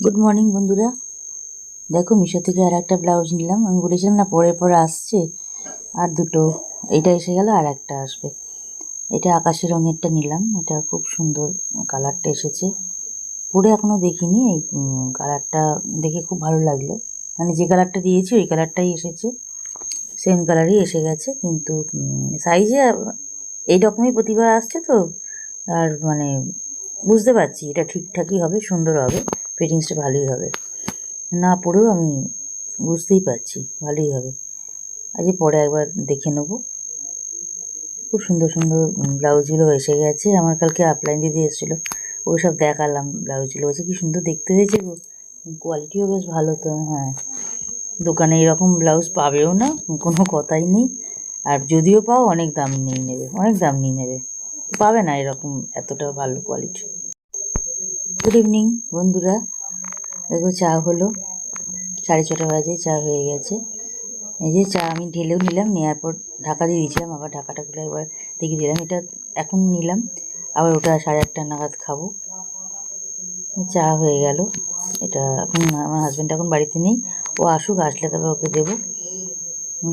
Good morning বন্ধুরা, দেখো মিশো থেকে আর একটা ব্লাউজ নিলাম। আমি বলেছিলাম না পরে পরে আসছে, আর দুটো, এইটা এসে গেল আর একটা আসবে। এটা আকাশি রঙেরটা নিলাম, এটা খুব সুন্দর কালারটা এসেছে। পরে এখনও দেখিনি, এই কালারটা দেখে খুব ভালো লাগলো। মানে যে কালারটা দিয়েছি ওই কালারটাই এসেছে, সেম কালারই এসে গেছে, কিন্তু সাইজে এই রকমই প্রতিবার আসছে তো, আর মানে বুঝতে পারছি এটা ঠিকঠাকই হবে, সুন্দর হবে, ফিটিংসটা ভালোই হবে। না পরেও আমি বুঝতেই পারছি ভালোই হবে। আজ পরে একবার দেখে নেবো। খুব সুন্দর সুন্দর ব্লাউজগুলো এসে গেছে। আমার কালকে আপলাইন দিদি এসেছিলো, ওই সব দেখালাম ব্লাউজগুলো, বলছে কি সুন্দর দেখতে হয়েছে গো, কোয়ালিটিও বেশ ভালো। তো হ্যাঁ, দোকানে এরকম ব্লাউজ পাবেও না, কোনো কথাই নেই। আর যদিও পাও অনেক দাম নিয়ে নেবে, অনেক দাম নিয়ে নেবে, পাবে না এরকম এতটা ভালো কোয়ালিটি। গুড ইভিনিং বন্ধুরা, দেখো চা হলো, 6:30 বাজে, চা হয়ে গেছে। এই যে চা আমি ঢেলেও নিলাম, নেওয়ার পর ঢাকা দিয়ে দিয়েছিলাম, আবার ঢাকাটা খুলে একবার দেখে দিলাম। এটা এখন নিলাম, আবার ওটা 8:30 নাগাদ খাবো। চা হয়ে গেল। এটা এখন আমার হাজব্যান্ড এখন বাড়িতে নেই, ও আসুক, আসলে তবে ওকে দেবো।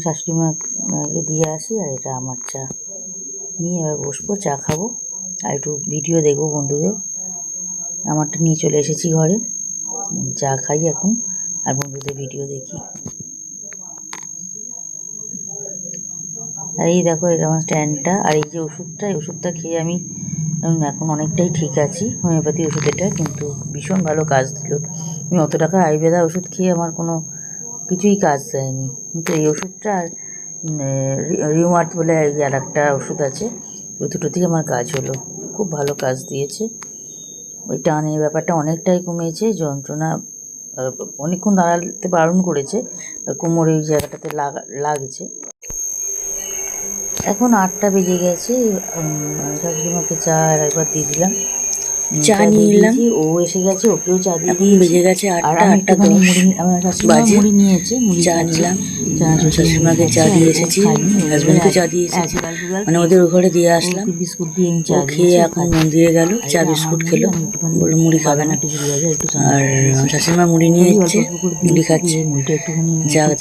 শাশুড়ি মাকে দিয়ে আসি, আর এটা আমার চা নিয়ে এবার বসবো, চা খাবো আর একটু ভিডিও দেখবো বন্ধুদের। আমারটা নিয়ে চলে এসেছি ঘরে, চা খাই এখন আর বন্ধুদের ভিডিও দেখি। আর এই দেখো, এটা আমার স্ট্যান্ডটা, আর এই যে ওষুধটা খেয়ে আমি এখন অনেকটাই ঠিক আছি। হোমিওপ্যাথি ওষুধ এটা, কিন্তু ভীষণ ভালো কাজ দিল। আমি অত টাকা আয়ুর্বেদা ওষুধ খেয়ে আমার কোনো কিছুই কাজ দেয়নি, কিন্তু এই ওষুধটা আর রিউমার্ট বলে আর একটা ওষুধ আছে, ওই দুটোতেই আমার কাজ হলো, খুব ভালো কাজ দিয়েছে। ওই টানের ব্যাপারটা অনেকটাই কমেছে, যন্ত্রণা অনেকক্ষণ দাঁড়াতে বারণ করেছে, কোমরে ওই জায়গাটাতে লাগছে। এখন 8টা বেজে গেছে। শাশুড়িমাকে চা আর একবার দিয়ে দিলাম, চা নিয়ে নিলাম। ও এসে গেছে, ওকেও চা দিয়ে দিয়েছি। বেজে গেছে 8টা মুড়ি, আমার শাশুড়িমা মুড়ি নিয়েছে, মুড়ি চা নিলাম। শাশুড়িমাকে চা দিয়ে এসেছি, হাজব্যান্ডকে চা দিয়ে এসেছি, মানে ওদের ঘরে দিয়ে আসলাম। বিস্কুট দিয়ে চা খেয়ে এখন মন্দিরে গেল, চা বিস্কুট খেলো, বললো মুড়ি খাবে না। আর শাশুড়িমা মুড়ি নিয়ে এসেছে, মুড়ি খাচ্ছে।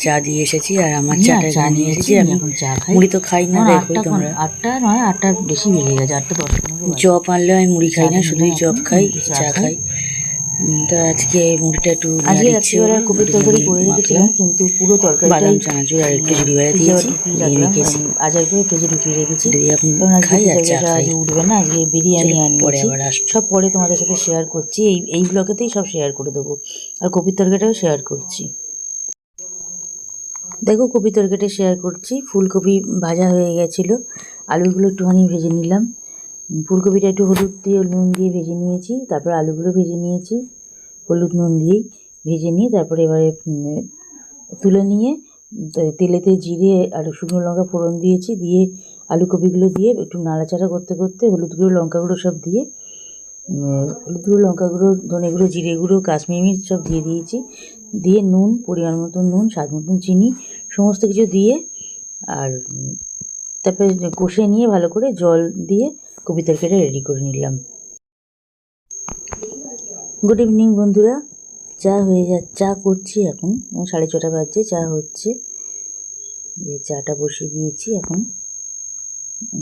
চা দিয়ে এসেছি, আর আমার চাটা চা নিয়ে এসেছি। আমি এখন চা খাই, মুড়ি তো খাই না, দেখো তোমরা। 8টা নয়, 8টা বেশি বেজে গেছে, 8:10। চপ আনলে আমি মুড়ি খাই না, শুধুই চপ খাই, চা খাই। তো আজকে মুড়িটা একটু রাত্রিবেলা কপির তরকারি করে রেখেছিলাম, কিন্তু পুরো তরকারি বাদাম চানাচুর আর একটু জিরিবাড়া দিয়েছি, রেখেছি আজার করে ফ্রিজে ঢুকিয়ে রেখেছি। এখন খাই আর চা খাই। উঠবে না, আজকে বিরিয়ানি আনিয়েছি, সব পরে তোমাদের সাথে শেয়ার করছি। এই ব্লগেতেই সব শেয়ার করে দেবো, আর কপির তরকারিটাও শেয়ার করছি। দেখো কপি তরকারিটা শেয়ার করছি। ফুলকপি ভাজা হয়ে গেছিলো, আলুগুলো একটুখানি ভেজে নিলাম। ফুলকপিটা একটু হলুদ দিয়ে নুন দিয়ে ভেজে নিয়েছি, তারপরে আলুগুলো ভেজে নিয়েছি হলুদ নুন দিয়েই ভেজে নিয়ে, তারপরে এবারে তুলে নিয়ে তেলেতে জিরে আর শুকনো লঙ্কা ফোড়ন দিয়েছি, দিয়ে আলু কপিগুলো দিয়ে একটু নাড়াচাড়া করতে করতে হলুদ গুঁড়ো লঙ্কা গুঁড়ো সব দিয়ে, হলুদ গুঁড়ো লঙ্কা গুঁড়ো ধনে গুঁড়ো জিরে গুঁড়ো কাশ্মীরি মির্চ সব দিয়ে দিয়েছি, দিয়ে নুন পরিমাণ মতন নুন, স্বাদ মতন চিনি, সমস্ত কিছু দিয়ে, আর তারপরে কষে নিয়ে ভালো করে জল দিয়ে কপি তরকারিটা রেডি করে নিলাম। গুড ইভিনিং বন্ধুরা, চা হয়ে যাচ্ছে, চা করছি এখন, 6:30 বাজছে, চা হচ্ছে। চাটা বসিয়ে দিয়েছি, এখন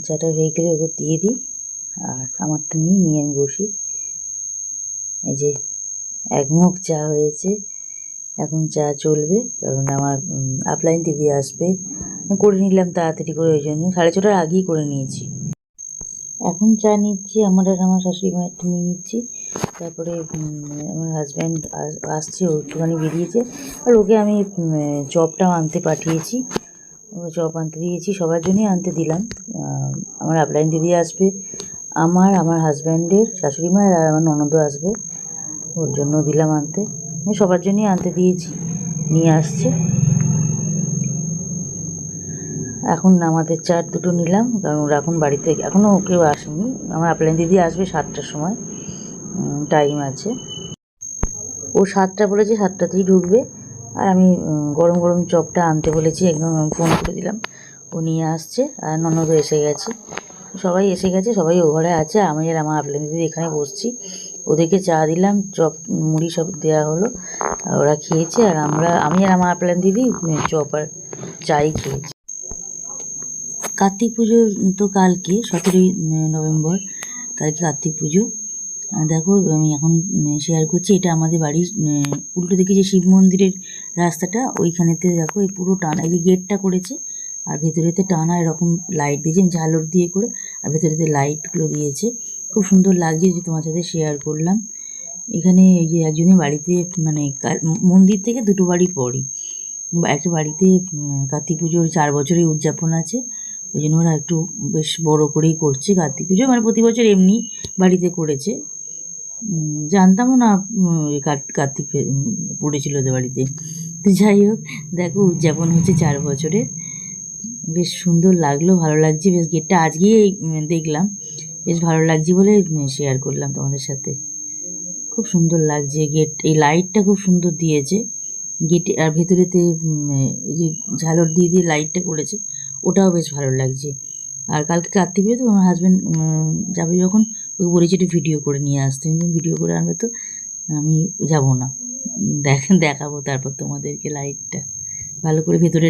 চাটা হয়ে গেলে ওদের দিয়ে দিই, আর আমারটা নিয়ে আমি বসি। এই যে একমুখ চা হয়েছে, এখন চা চলবে, কারণ আমার আপলাইন দিদি আসবে, করে নিলাম তাড়াতাড়ি করে, ওই জন্য 6:30 আগেই করে নিয়েছি। এখন চা নিচ্ছি, আমার আর আমার শাশুড়ি মায়েরটা নিয়ে নিচ্ছি। তারপরে আমার হাজব্যান্ড আসছে, ও একটুখানি বেরিয়েছে, আর ওকে আমি চপটাও আনতে পাঠিয়েছি, চপ আনতে দিয়েছি, সবার জন্যই আনতে দিলাম। আমার আপলাইন দিদি আসবে, আমার হাজব্যান্ডের শাশুড়ি মায়ের, আর আমার ননদও আসবে, ওর জন্য দিলাম আনতে, সবার জন্যই আনতে দিয়েছি, নিয়ে আসছে। এখন আমাদের চা দুটো নিলাম, কারণ ওরা এখন বাড়িতে এখনও কেউ আসেনি। আমার আপলাইন দিদি আসবে 7টার সময়, টাইম আছে। ও 7টা বলেছে, 7টাতেই ঢুকবে। আর আমি গরম গরম চপটা আনতে বলেছি, একদম ফোন করে দিলাম, ও নিয়ে আসছে, আর ননদও এসে গেছে। সবাই এসে গেছে, সবাই ও ঘরে আছে। আমি আর আমার আপেল দিদি এখানে বসছি, ওদেরকে চা দিলাম, চপ মুড়ি সব দেওয়া হলো, আর ওরা খেয়েছে। আর আমি আর আমার আপেল দিদি চপ আর চাই খেয়েছি। কার্তিক পুজোর তো কালকে 17ই নভেম্বর, কালকে কার্তিক পুজো। দেখো আমি এখন শেয়ার করছি, এটা আমাদের বাড়ির উল্টো দিকে যে শিব মন্দিরের রাস্তাটা, ওইখানেতে দেখো এই পুরো টানা, এই যে গেটটা করেছে, আর ভেতরেতে টানা এরকম লাইট দিয়েছে ঝালর দিয়ে করে, আর ভেতরেতে লাইটগুলো দিয়েছে, খুব সুন্দর লাগছে, যে তোমার সাথে শেয়ার করলাম। এখানে এই যে একজনের বাড়িতে, মানে মন্দির থেকে দুটো বাড়ি পরই, একটা বাড়িতে কার্তিক পুজোর 4 বছরের উদযাপন আছে, ওই জন্য ওরা একটু বেশ বড় করেই করছে কার্তিক পুজো, মানে প্রতি বছর এমনি বাড়িতে করেছে। জানতামও না কার্তিক পড়েছিল ওদের বাড়িতে। তো যাই হোক, দেখো উদযাপন হচ্ছে 4 বছরের, বেশ সুন্দর লাগলো, ভালো লাগছে বেশ। গেটটা আজকেই দেখলাম, বেশ ভালো লাগছে বলে শেয়ার করলাম তোমাদের সাথে। খুব সুন্দর লাগছে গেট, এই লাইটটা খুব সুন্দর দিয়েছে গেটে, আর ভেতরেতে এই যে ঝালর দিয়ে দিয়ে লাইটটা করেছে, ওটাও বেশ ভালো লাগছে। আর কালকে কার্তিক পুজো তো আমার হাজব্যান্ড যাবে যখন, ওই বলেছি একটু ভিডিও করে নিয়ে আসতে, ভিডিও করে আনবে, তো আমি যাব না, দেখাবো তারপর তোমাদেরকে লাইটটা ভালো করে ভেতরে।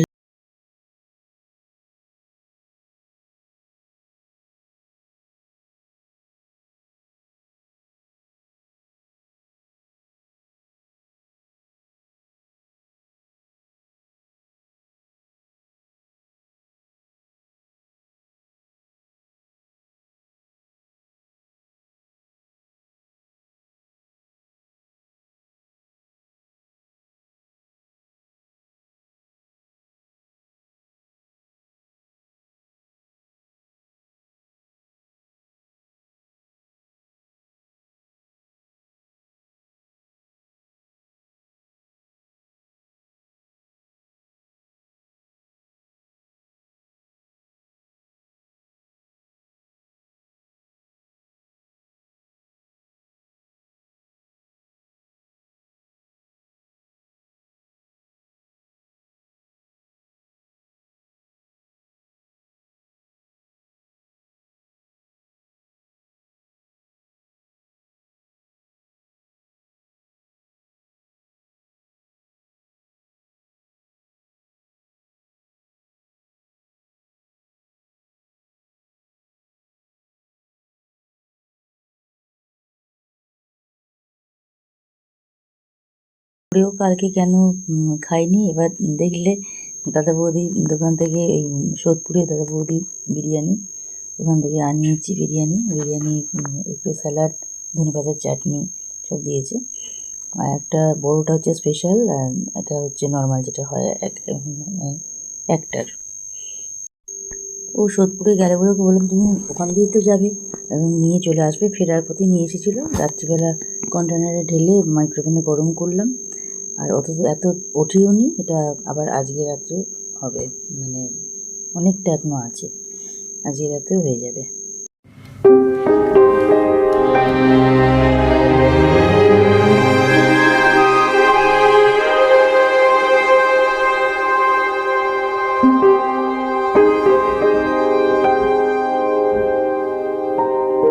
ওরেও কালকে কেন খাইনি, এবার দেখলে দাদা বৌদি দোকান থেকে, এই সোদপুরে দাদা বৌদি বিরিয়ানি, ওখান থেকে আনিয়েছি বিরিয়ানি, একটু স্যালাড, ধনেপাতার চাটনি সব দিয়েছে। আর একটা বড়োটা হচ্ছে স্পেশাল, আর এটা হচ্ছে নর্মাল যেটা হয় মানে একটার। ও সোদপুরে গেলে বলে ওকে বললাম তুমি ওখান দিয়েই তো যাবে, এবং নিয়ে চলে আসবে, ফেরার পথে নিয়ে এসেছিলো। রাত্রিবেলা কন্টেনারে ঢেলে মাইক্রোওভেনে গরম করলাম, আর এত ওঠেও নি, এটা আবার আজকে রাত্রেও হবে, মানে অনেকটা এখনও আছে, আজকে রাত্রেও হয়ে যাবে।